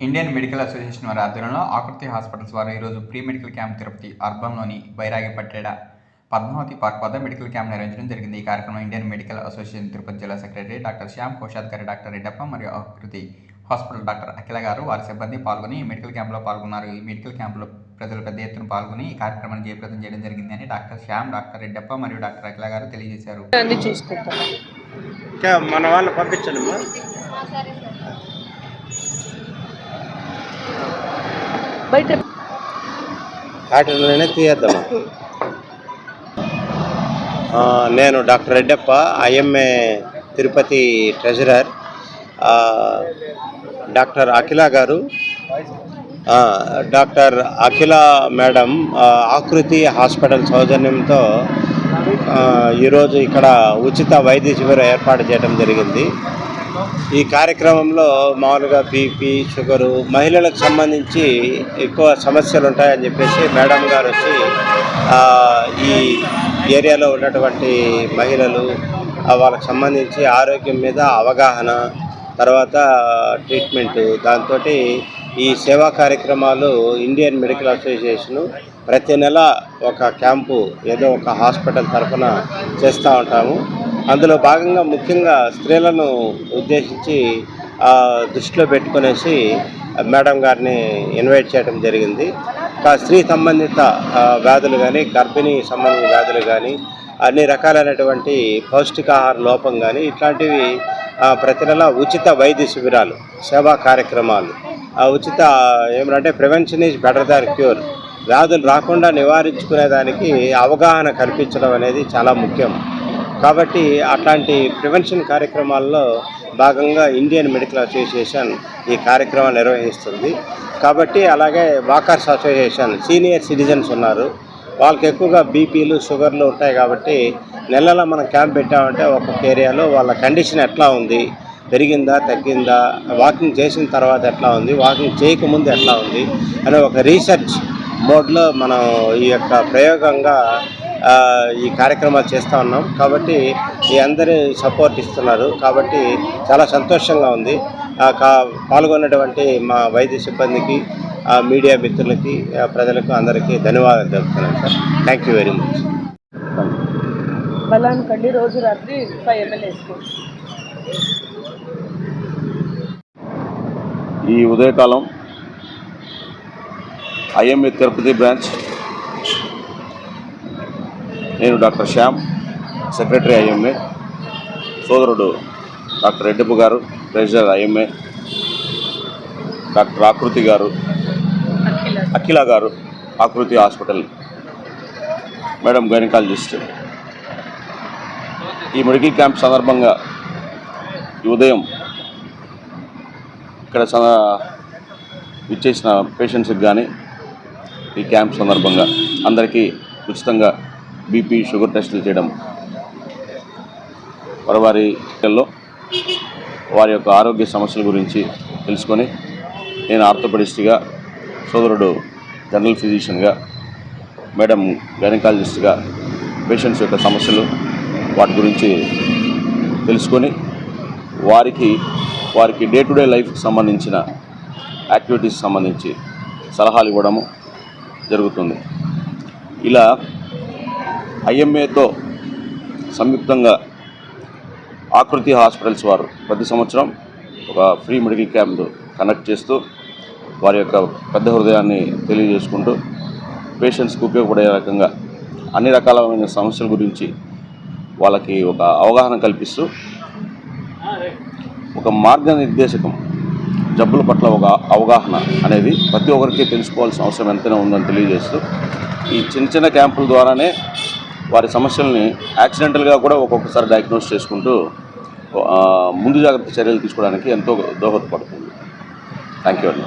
Indian medical association వారి ఆధ్వర్యంలో ఆకృతి హాస్పిటల్స్ వారు ఈరోజు ప్రీ మెడికల్ క్యాంప్ తిరుపతి అర్బన్లోని బైరాగిపట్టేడ పద్మావతి పార్క్ వద్ద మెడికల్ క్యాంప్ నిర్వహించడం జరిగింది. ఈ కార్యక్రమంలో ఇండియన్ మెడికల్ అసోసియేషన్ తిరుపతి జిల్లా సెక్రటరీ డాక్టర్ శ్యామ్, కోశాధికారి డాక్టర్ రెడ్డప్ప మరియు ఆకృతి హాస్పిటల్ డాక్టర్ అఖిల గారు వారి సిబ్బంది పాల్గొని మెడికల్ క్యాంపులో పాల్గొన్నారు. ఈ మెడికల్ క్యాంపులో ప్రజలు పెద్ద ఎత్తున పాల్గొని ఈ కార్యక్రమాన్ని జయప్రదం చేయడం జరిగిందని డాక్టర్ శ్యామ్, డాక్టర్ రెడ్డప్ప మరియు డాక్టర్ అఖిల గారు తెలియజేశారు. మన వాళ్ళు పంపించండి. బయట వాటిలోనే తీయేద్దామా. నేను doctor Reddappa, IMA Tirupati treasurer. Doctor Akhila garu, doctor Akhila madam Akruthi hospital సౌజన్యంతో ఈరోజు ఇక్కడ ఉచిత వైద్య శిబిరం ఏర్పాటు చేయడం జరిగింది. ఈ కార్యక్రమంలో మామూలుగా బీపీ, షుగరు, మహిళలకు సంబంధించి ఎక్కువ సమస్యలు ఉంటాయని చెప్పేసి మేడం గారు వచ్చి ఈ ఏరియాలో ఉన్నటువంటి మహిళలు వాళ్ళకి సంబంధించి ఆరోగ్యం మీద అవగాహన, తర్వాత ట్రీట్మెంటు, దాంతో ఈ సేవా కార్యక్రమాలు ఇండియన్ మెడికల్ అసోసియేషను ప్రతి నెల ఒక క్యాంపు ఏదో ఒక హాస్పిటల్ తరఫున చేస్తూ ఉంటాము. అందులో భాగంగా ముఖ్యంగా స్త్రీలను ఉద్దేశించి దృష్టిలో పెట్టుకునేసి మేడం గారిని ఇన్వైట్ చేయడం జరిగింది. స్త్రీ సంబంధిత వ్యాధులు కానీ, గర్భిణీ సంబంధిత వ్యాధులు కానీ, అన్ని రకాలైనటువంటి పౌష్టికాహార లోపం కానీ ఇట్లాంటివి ప్రతి నెల ఉచిత వైద్య శిబిరాలు, సేవా కార్యక్రమాలు, ఉచిత ఏమంటే prevention is better than cure, వ్యాధులు రాకుండా నివారించుకునేదానికి అవగాహన కల్పించడం అనేది చాలా ముఖ్యం. కాబట్టి అట్లాంటి ప్రివెన్షన్ కార్యక్రమాల్లో భాగంగా ఇండియన్ మెడికల్ అసోసియేషన్ ఈ కార్యక్రమాన్ని నిర్వహిస్తుంది. కాబట్టి అలాగే వాకర్స్ అసోసియేషన్, సీనియర్ సిటిజన్స్ ఉన్నారు, వాళ్ళకి ఎక్కువగా బీపీలు, షుగర్లు ఉంటాయి. కాబట్టి నెలలా మనం క్యాంప్ పెట్టామంటే ఒక్కొక్క ఏరియాలో వాళ్ళ కండిషన్ ఎట్లా ఉంది, పెరిగిందా, తగ్గిందా, వాకింగ్ చేసిన తర్వాత ఎట్లా ఉంది, వాకింగ్ చేయకముందు ఎట్లా ఉంది అనే ఒక రీసెర్చ్ మోడ్లో మనం ఈ యొక్క ప్రయోగంగా ఈ కార్యక్రమాలు చేస్తూ ఉన్నాం. కాబట్టి ఈ అందరి సపోర్ట్ ఇస్తున్నారు. కాబట్టి చాలా సంతోషంగా ఉంది. పాల్గొన్నటువంటి మా వైద్య సిబ్బందికి, మీడియా మిత్రులకి, ప్రజలకు అందరికీ ధన్యవాదాలు తెలుపుతున్నాను sir. Thank you very much. బలాన్కండి రోజు రాత్రి 5 ml ఈ ఉదయకాలం ఐఎంఏ తిరుపతి బ్రాంచ్, నేను డాక్టర్ శ్యామ్, సెక్రటరీ ఐఎంఏ, సోదరుడు doctor Reddappa garu, treasurer IMA, doctor Akruthi garu, Akhila garu, Akruthi hospital madam gynaecologist. ఈ మెడికల్ క్యాంప్ సందర్భంగా ఈ ఉదయం ఇక్కడ ఇచ్చేసిన పేషెంట్స్కి కానీ ఈ క్యాంప్ సందర్భంగా అందరికీ ఉచితంగా బీపీ, షుగర్ టెస్టులు చేయడం, వారి యొక్క ఆరోగ్య సమస్యల గురించి తెలుసుకొని, నేను ఆర్థోపెడిస్ట్గా, సోదరుడు జనరల్ ఫిజిషియన్గా, మేడం గైనకాలజిస్ట్గా పేషెంట్స్ యొక్క సమస్యలు వాటి గురించి తెలుసుకొని వారికి డే టు డే లైఫ్కి సంబంధించిన యాక్టివిటీస్ సంబంధించి సలహాలు ఇవ్వడము జరుగుతుంది. ఇలా ఐఎంఏతో సంయుక్తంగా ఆకృతి హాస్పిటల్స్ వారు ప్రతి సంవత్సరం ఒక ఫ్రీ మెడికల్ క్యాంప్ కండక్ట్ చేస్తూ వారి యొక్క పెద్ద హృదయాన్ని తెలియజేసుకుంటూ పేషెంట్స్కి ఉపయోగపడే రకంగా అన్ని రకాలైన సమస్యల గురించి వాళ్ళకి ఒక అవగాహన కల్పిస్తూ ఒక మార్గనిర్దేశకం, జబ్బుల పట్ల ఒక అవగాహన అనేది ప్రతి ఒక్కరికి తెలుసుకోవాల్సిన అవసరం ఎంతైనా ఉందని తెలియజేస్తూ ఈ చిన్న చిన్న క్యాంపుల ద్వారానే వారి సమస్యల్ని యాక్సిడెంటల్గా కూడా ఒక్కొక్కసారి డయాగ్నోస్ చేసుకుంటూ ముందు జాగ్రత్త చర్యలు తీసుకోవడానికి ఎంతో దోహదపడుతుంది. థ్యాంక్ యూ అండి.